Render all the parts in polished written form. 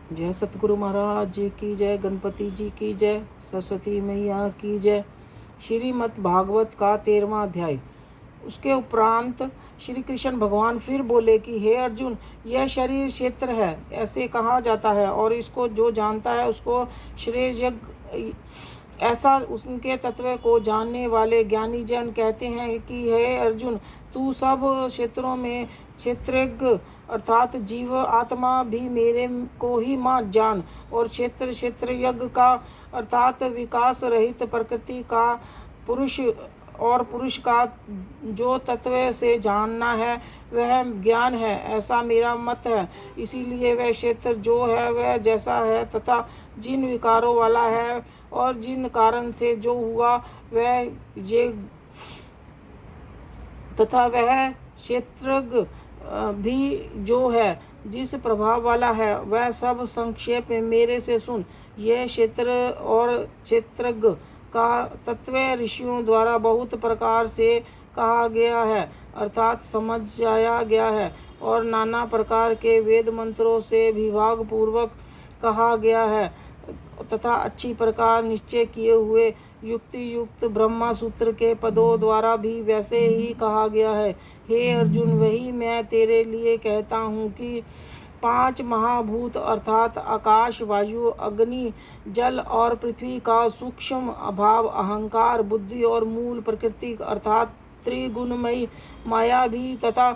जय सतगुरु महाराज जी की जय, गणपति जी की जय, सरस्वती मैया की जय। श्रीमद् भागवत का 13वां अध्याय। उसके उपरांत श्री कृष्ण भगवान फिर बोले कि हे अर्जुन, यह शरीर क्षेत्र है ऐसे कहा जाता है, और इसको जो जानता है उसको श्रेयस्यज्ञ ऐसा उनके तत्व को जानने वाले ज्ञानी जन कहते हैं कि हे अर्जुन, तू सब क्षेत्रों में क्षेत्रज्ञ अर्थात जीव आत्मा भी मेरे को ही मान जान, और क्षेत्र यज्ञ का अर्थात विकास रहित प्रकृति का पुरुष और पुरुष का जो तत्व से जानना है वह ज्ञान है, ऐसा मेरा मत है। इसीलिए वह क्षेत्र जो है वह जैसा है तथा जिन विकारों वाला है और जिन कारण से जो हुआ वह ये तथा वह क्षेत्रज्ञ भी जो है जिस प्रभाव वाला है वह सब संक्षेप में मेरे से सुन। यह क्षेत्र और क्षेत्रज्ञ का तत्व ऋषियों द्वारा बहुत प्रकार से कहा गया है अर्थात समझाया गया है, और नाना प्रकार के वेद मंत्रों से विभाग पूर्वक कहा गया है तथा अच्छी प्रकार निश्चय किए हुए युक्ति युक्त ब्रह्मा सूत्र के पदों द्वारा भी वैसे ही कहा गया है। हे अर्जुन, वही मैं तेरे लिए कहता हूँ कि 5 महाभूत अर्थात आकाश, वायु, अग्नि, जल और पृथ्वी का सूक्ष्म अभाव, अहंकार, बुद्धि और मूल प्रकृति अर्थात त्रिगुणमयी माया भी, तथा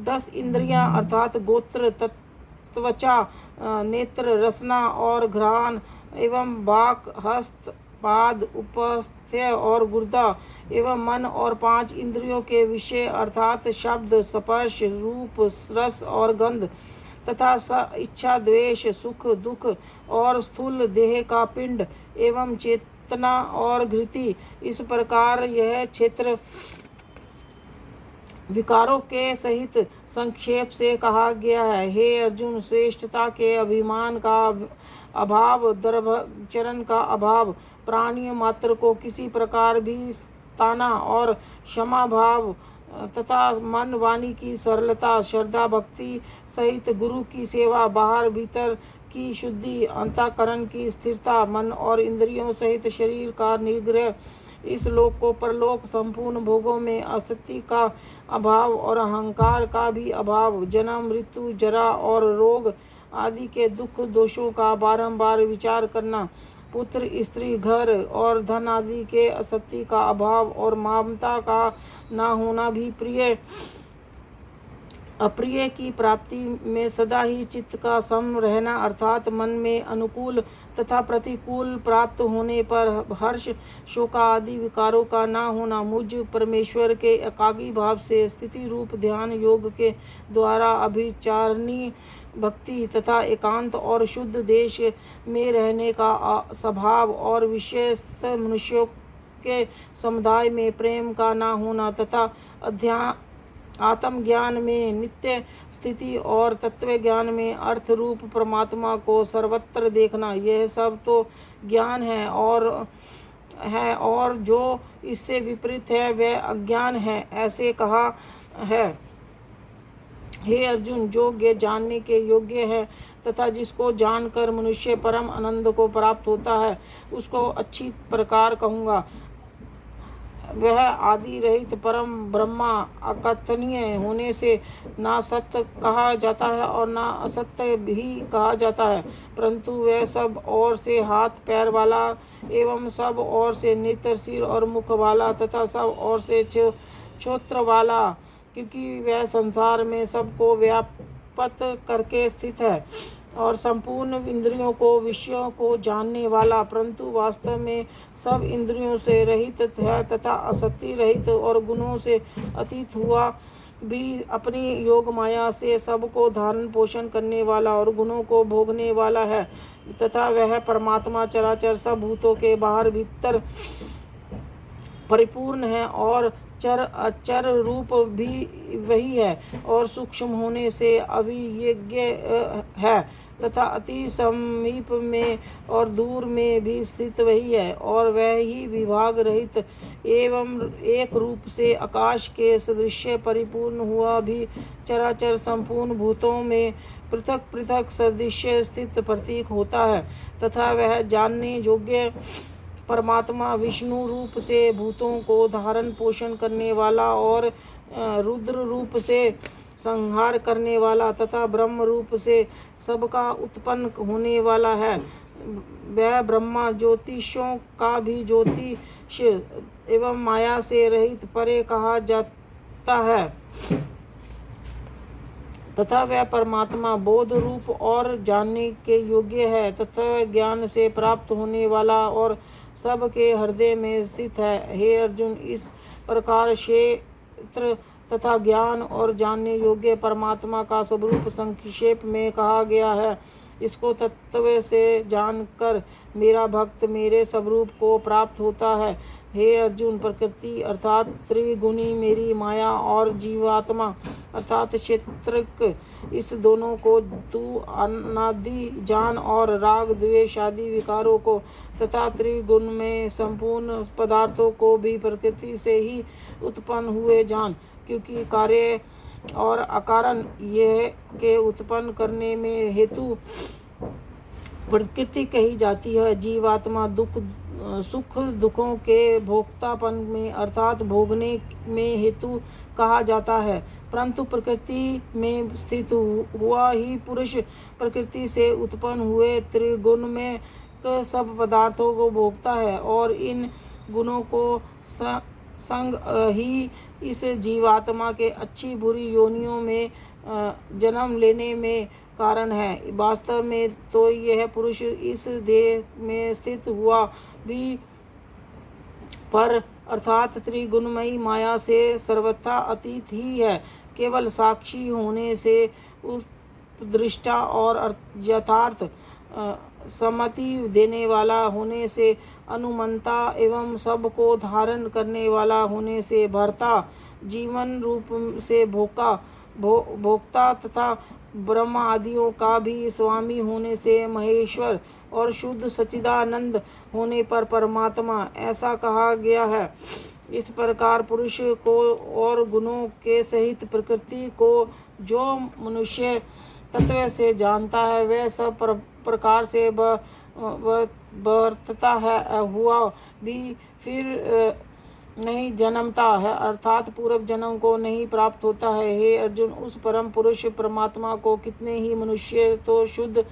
10 इंद्रियां अर्थात गोत्र, त्वचा, नेत्र, रसना और घ्राण एवं वाक, हस्त, पाद, उपस्थ्य और गुर्दा एवं मन और 5 इंद्रियों के विषय अर्थात शब्द, स्पर्श, रूप, रस और गंध तथा इच्छा, द्वेष, सुख, दुख और स्थूल देह का पिंड एवं चेतना और घृति, इस प्रकार यह क्षेत्र विकारों के सहित संक्षेप से कहा गया है। हे अर्जुन, श्रेष्ठता के अभिमान का अभाव, धर्माचरण का अभाव, प्राणी मात्र को किसी प्रकार भी ताना और क्षमा भाव तथा मन वाणी की सरलता, श्रद्धा भक्ति सहित गुरु की सेवा, बाहर भीतर की शुद्धि, अंतःकरण की स्थिरता, मन और इंद्रियों सहित शरीर का निग्रह, इस लोक को परलोक, संपूर्ण भोगों में आसक्ति का अभाव और अहंकार का भी अभाव, जन्म, मृत्यु, जरा और रोग आदि के दुख दोषों का बारंबार विचार करना, पुत्र, स्त्री, घर और धन आदि के असक्ति का अभाव और ममता का न होना भी, प्रिय अप्रिय की प्राप्ति में सदा ही चित्त का सम रहना अर्थात मन में अनुकूल तथा प्रतिकूल प्राप्त होने पर हर्ष, शोक आदि विकारों का न होना, मुझ परमेश्वर के एकाग्र भाव से स्थिति रूप ध्यान योग के द्वारा अभिचारणी भक्ति तथा एकांत और शुद्ध देश में रहने का स्वभाव, और विशेषत मनुष्यों के समुदाय में प्रेम का न होना तथा आत्मज्ञान में नित्य स्थिति और तत्व ज्ञान में अर्थ रूप परमात्मा को सर्वत्र देखना, यह सब तो ज्ञान है और जो इससे विपरीत है वह अज्ञान है, ऐसे कहा है। हे अर्जुन, जो जानने के योग्य है तथा जिसको जानकर मनुष्य परम आनंद को प्राप्त होता है उसको अच्छी प्रकार कहूँगा। वह आदि रहित परम ब्रह्मा अकथनीय होने से ना सत्य कहा जाता है और ना असत्य भी कहा जाता है, परंतु वह सब ओर से हाथ पैर वाला एवं सब ओर से नेत्र, सिर और मुख वाला तथा सब ओर से श्रोत्र वाला, क्योंकि वह संसार में सबको व्यापत करके स्थित है और संपूर्ण इंद्रियों को विषयों को जानने वाला, परंतु वास्तव में सब इंद्रियों से रहित है तथा असक्ति रहित और गुणों से अतीत हुआ भी अपनी योग माया से सबको धारण पोषण करने वाला और गुणों को भोगने वाला है, तथा वह परमात्मा चराचर सब भूतों के बाहर भीतर परिपूर्ण है और चर अचर रूप भी वही है और सूक्ष्म होने से अविज्ञ है तथा अति समीप में और दूर में भी स्थित वही है, और वह ही विभाग रहित एवं एक रूप से आकाश के सदृश परिपूर्ण हुआ भी चराचर संपूर्ण भूतों में पृथक पृथक सदृश्य स्थित प्रतीक होता है तथा वह जानने योग्य परमात्मा विष्णु रूप से भूतों को धारण पोषण करने वाला और रुद्र रूप से संहार करने वाला तथा ब्रह्म रूप से सबका उत्पन्न होने वाला है। वह ब्रह्मा ज्योतिषों का भी ज्योतिष एवं माया से रहित परे कहा जाता है तथा वह परमात्मा बोध रूप और जानने के योग्य है तथा ज्ञान से प्राप्त होने वाला और सबके हृदय में स्थित है। हे अर्जुन, इस प्रकार क्षेत्र तथा ज्ञान और जानने योग्य परमात्मा का स्वरूप संक्षेप में कहा गया है। इसको तत्व से जानकर मेरा भक्त मेरे स्वरूप को प्राप्त होता है। हे अर्जुन, प्रकृति अर्थात त्रिगुणी मेरी माया और जीवात्मा अर्थात क्षेत्रक, इस दोनों को तू अनादि जान और राग द्वेष आदि विकारों को तथा त्रिगुण में संपूर्ण पदार्थों को भी प्रकृति से ही उत्पन्न हुए जान, क्योंकि कार्य और अकारण यह के उत्पन्न करने में हेतु प्रकृति कही जाती है। जीवात्मा सुख दुखों के भोक्तापन में अर्थात भोगने में हेतु कहा जाता है, परंतु प्रकृति में स्थित हुआ ही पुरुष प्रकृति से उत्पन्न हुए त्रिगुण में सब पदार्थों को भोगता है और इन गुणों को संग ही इस जीवात्मा के अच्छी बुरी योनियों में जन्म लेने में कारण है। वास्तव में तो यह पुरुष इस देह में स्थित हुआ भी पर अर्थात त्रिगुणमयी माया से सर्वथा अतीत ही है। केवल साक्षी होने से उपदृष्टा और यथार्थ सम्मति देने वाला होने से अनुमंता एवं सबको धारण करने वाला होने से भर्ता जीवन रूप से भोक्ता तथा ब्रह्म आदियों का भी स्वामी होने से महेश्वर और शुद्ध सच्चिदानंद होने पर परमात्मा ऐसा कहा गया है। इस प्रकार पुरुष को और गुणों के सहित प्रकृति को जो मनुष्य तत्व से जानता है वह सब प्रकार से बरतता है हुआ भी फिर नहीं जन्मता है अर्थात पूर्व जन्म को नहीं प्राप्त होता है। हे अर्जुन, उस परम पुरुष परमात्मा को कितने ही मनुष्य तो शुद्ध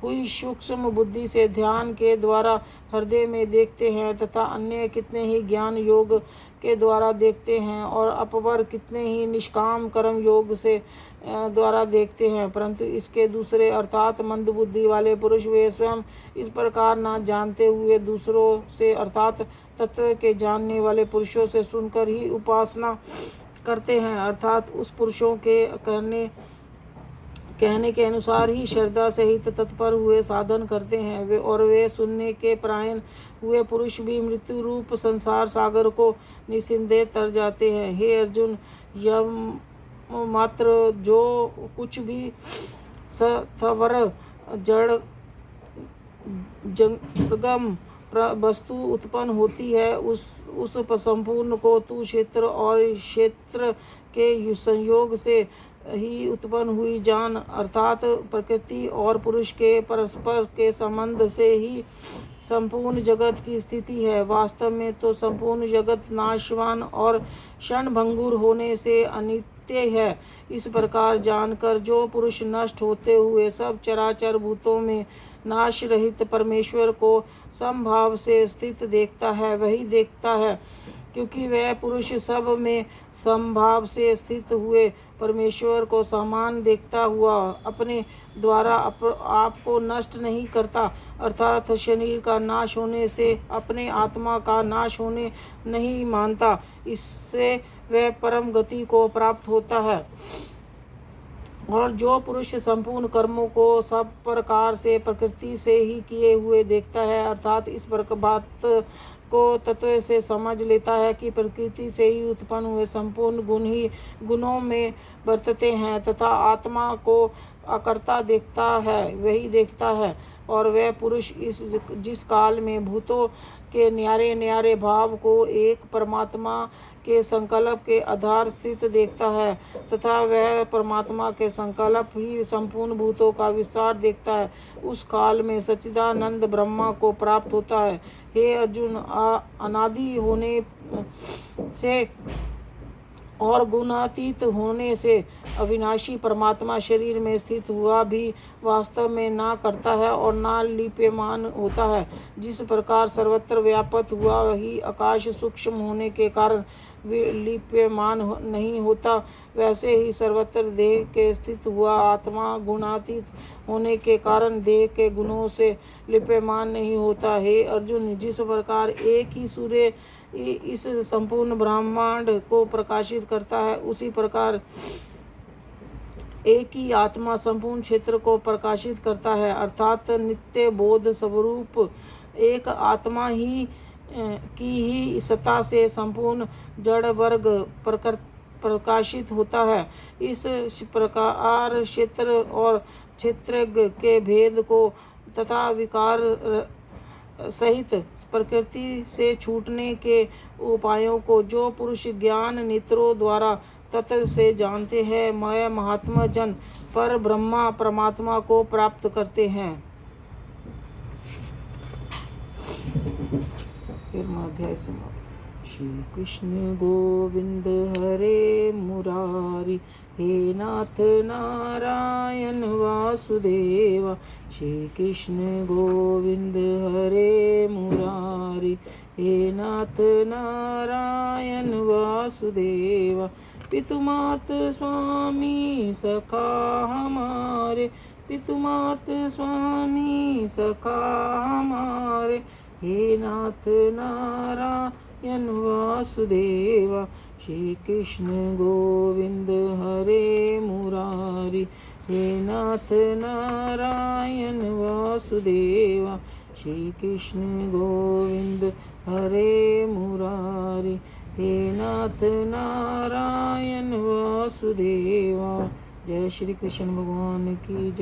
हुई सूक्ष्म बुद्धि से ध्यान के द्वारा हृदय में देखते हैं तथा अन्य कितने ही ज्ञान योग के द्वारा देखते हैं और अपवर कितने ही निष्काम कर्म योग से द्वारा देखते हैं, परंतु इसके दूसरे अर्थात मंद बुद्धि वाले पुरुष वे स्वयं इस प्रकार न जानते हुए दूसरों से अर्थात तत्व के जानने वाले पुरुषों से सुनकर ही उपासना करते हैं अर्थात उस पुरुषों के कहने के अनुसार ही श्रद्धा सहित तत्पर हुए साधन करते हैं। वे सुनने के परायण हुए पुरुष भी मृत्यु रूप संसार सागर को निस्संदेह तर जाते हैं। हे अर्जुन, यह मात्र जो कुछ भी सत्वर जड़ जंगम वस्तु उत्पन्न होती है उस संपूर्ण को तू क्षेत्र और क्षेत्र के संयोग से ही उत्पन्न हुई जान अर्थात प्रकृति और पुरुष के परस्पर के संबंध से ही संपूर्ण जगत की स्थिति है। वास्तव में तो संपूर्ण जगत नाशवान और क्षणभंगुर होने से अनित्य है। इस प्रकार जानकर जो पुरुष नष्ट होते हुए सब चराचर भूतों में नाश रहित परमेश्वर को समभाव से स्थित देखता है वही देखता है, क्योंकि वह पुरुष सब में समभाव से स्थित हुए परमेश्वर को समान देखता हुआ अपने द्वारा आपको नष्ट नहीं करता अर्थात शरीर का नाश होने से अपने आत्मा का नाश होने नहीं मानता। इससे वह परम गति को प्राप्त होता है। और जो पुरुष संपूर्ण कर्मों को सब प्रकार से प्रकृति से ही किए हुए देखता है अर्थात इस बात को तत्व से समझ लेता है कि प्रकृति से ही उत्पन्न हुए संपूर्ण गुण ही गुणों में बरतते हैं तथा आत्मा को अकर्ता देखता है वही देखता है। और वह पुरुष जिस काल में भूतों के न्यारे न्यारे भाव को एक परमात्मा के संकल्प के आधार स्थित देखता है तथा वह परमात्मा के संकल्प ही संपूर्ण भूतों का विस्तार देखता है, उस काल में सच्चिदानंद ब्रह्मा को प्राप्त होता है। हे अर्जुन, अनादि होने से और गुणातीत होने से अविनाशी परमात्मा शरीर में स्थित हुआ भी वास्तव में ना करता है और ना लिप्यमान होता है। जिस प्रकार सर्वत्र व्यापक हुआ ही आकाश सूक्ष्म होने के कारण लिप्यमान नहीं होता, वैसे ही सर्वत्र देह के स्थित हुआ आत्मा गुणातीत होने के कारण देह के गुणों से लिप्यमान नहीं होता। हे अर्जुन, जिस प्रकार एक ही सूर्य इस संपूर्ण ब्रह्मांड को प्रकाशित करता है, उसी प्रकार एक ही आत्मा संपूर्ण क्षेत्र को प्रकाशित करता है, अर्थात नित्य बोध स्वरूप एक आत्मा ही की ही सत्ता से संपूर्ण जड़ वर्ग प्रकाशित होता है। इस प्रकार क्षेत्र और क्षेत्रज्ञ के भेद को तथा विकार सहित प्रकृति से छूटने के उपायों को जो पुरुष ज्ञान नेत्रों द्वारा तत्व से जानते हैं, मैं महात्मा जन पर ब्रह्मा परमात्मा को प्राप्त करते हैं। 13वां अध्याय समाप्त। श्री कृष्ण गोविंद हरे मुरारी, हे नाथ नारायण वासुदेवा। श्री कृष्ण गोविंद हरे मुरारी, हे नाथ नारायण वासुदेवा। पितुमात स्वामी सखा हमारे, पितुमात स्वामी सखा हमारे, हे नाथ नारायण वासुदेवा। श्री कृष्ण गोविंद हरे मुरारी, हे नाथ नारायण वासुदेवा। श्री कृष्ण गोविंद हरे मुरारी, हे नाथ नारायण वासुदेवा। जय श्री कृष्ण भगवान की जय।